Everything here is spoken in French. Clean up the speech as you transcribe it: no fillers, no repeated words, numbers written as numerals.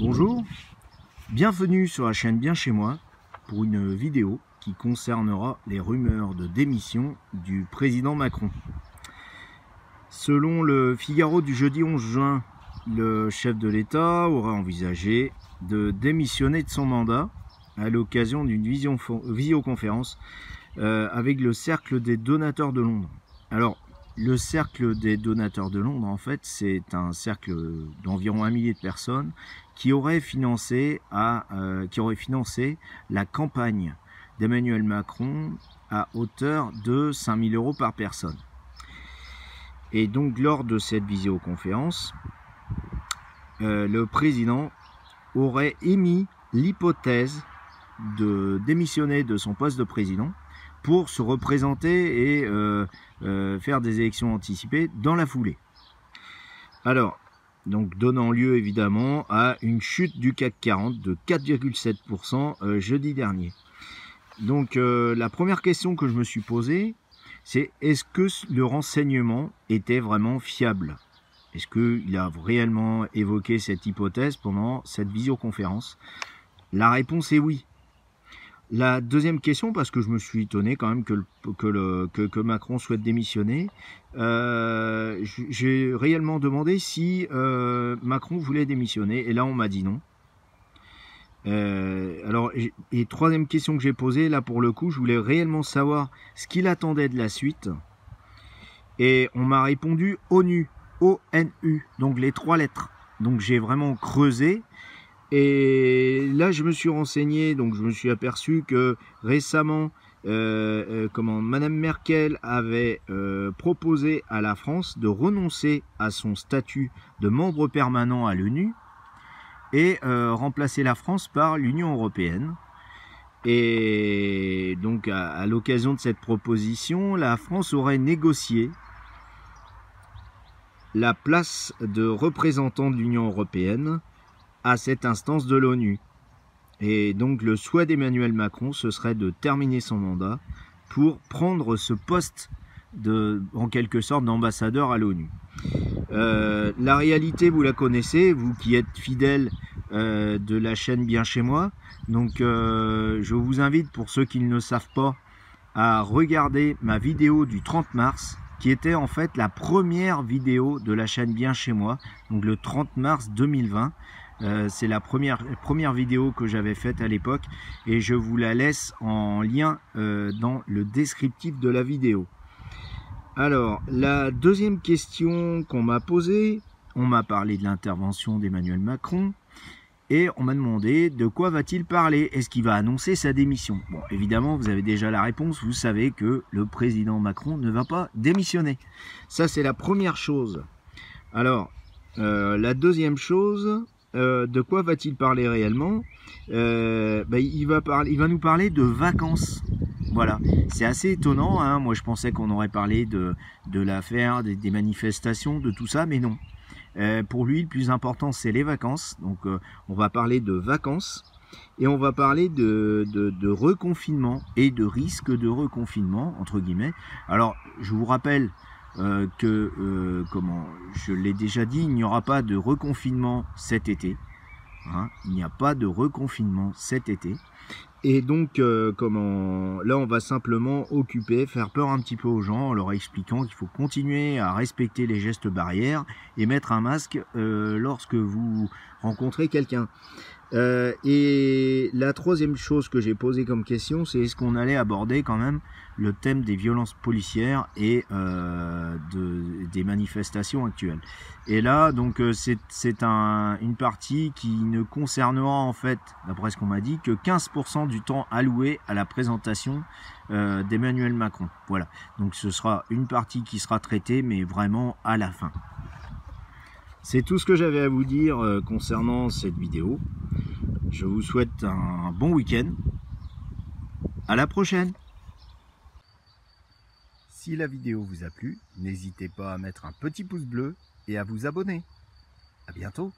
Bonjour, bienvenue sur la chaîne Bien Chez Moi pour une vidéo qui concernera les rumeurs de démission du président Macron. Selon le Figaro du jeudi 11 juin, le chef de l'État aurait envisagé de démissionner de son mandat à l'occasion d'une visioconférence avec le Cercle des donateurs de Londres. Alors, le Cercle des donateurs de Londres, en fait, c'est un cercle d'environ 1 millier de personnes qui aurait financé la campagne d'Emmanuel Macron à hauteur de 5 000 € par personne. Et donc, lors de cette visioconférence, le président aurait émis l'hypothèse de démissionner de son poste de président pour se représenter et faire des élections anticipées dans la foulée. Alors, donc donnant lieu évidemment à une chute du CAC 40 de 4,7% jeudi dernier. Donc la première question que je me suis posée, c'est est-ce que le renseignement était vraiment fiable? Est-ce qu'il a réellement évoqué cette hypothèse pendant cette visioconférence? La réponse est oui. La deuxième question, parce que je me suis étonné quand même que Macron souhaite démissionner, j'ai réellement demandé si Macron voulait démissionner, et là on m'a dit non. Et troisième question que j'ai posée, là pour le coup, je voulais réellement savoir ce qu'il attendait de la suite, et on m'a répondu ONU, O-N-U, donc les 3 lettres. Donc j'ai vraiment creusé. Et là, je me suis renseigné, donc je me suis aperçu que récemment, Madame Merkel avait proposé à la France de renoncer à son statut de membre permanent à l'ONU et remplacer la France par l'Union européenne. Et donc, à l'occasion de cette proposition, la France aurait négocié la place de représentant de l'Union européenne à cette instance de l'ONU. Et donc le souhait d'Emmanuel Macron, ce serait de terminer son mandat pour prendre ce poste en quelque sorte d'ambassadeur à l'ONU. La réalité, vous la connaissez, vous qui êtes fidèles de la chaîne Bien Chez Moi. Donc je vous invite, pour ceux qui ne le savent pas, à regarder ma vidéo du 30 mars, qui était en fait la première vidéo de la chaîne Bien Chez Moi, donc le 30 mars 2020. C'est la première vidéo que j'avais faite à l'époque, et je vous la laisse en lien dans le descriptif de la vidéo. Alors, la deuxième question qu'on m'a posée, on m'a parlé de l'intervention d'Emmanuel Macron, et on m'a demandé de quoi va-t-il parler? Est-ce qu'il va annoncer sa démission? Bon, évidemment, vous avez déjà la réponse, vous savez que le président Macron ne va pas démissionner. Ça, c'est la première chose. Alors, la deuxième chose... de quoi va-t-il parler réellement? Il va nous parler de vacances. Voilà, c'est assez étonnant, hein. Moi je pensais qu'on aurait parlé de l'affaire, des manifestations, de tout ça, mais non. Pour lui, le plus important, c'est les vacances. Donc on va parler de vacances, et on va parler de reconfinement et de risque de reconfinement, entre guillemets. Alors, je vous rappelle je l'ai déjà dit, il n'y aura pas de reconfinement cet été. Hein, il n'y a pas de reconfinement cet été. Et donc, là, on va simplement faire peur un petit peu aux gens en leur expliquant qu'il faut continuer à respecter les gestes barrières et mettre un masque lorsque vous rencontrez quelqu'un. Et la troisième chose que j'ai posée comme question, c'est est-ce qu'on allait aborder quand même le thème des violences policières et des manifestations actuelles. Et là, donc, c'est une partie qui ne concernera en fait, d'après ce qu'on m'a dit, que 15% du temps alloué à la présentation d'Emmanuel Macron. Voilà, donc ce sera une partie qui sera traitée, mais vraiment à la fin. C'est tout ce que j'avais à vous dire concernant cette vidéo. Je vous souhaite un bon week-end. À la prochaine. Si la vidéo vous a plu, n'hésitez pas à mettre un petit pouce bleu et à vous abonner. À bientôt.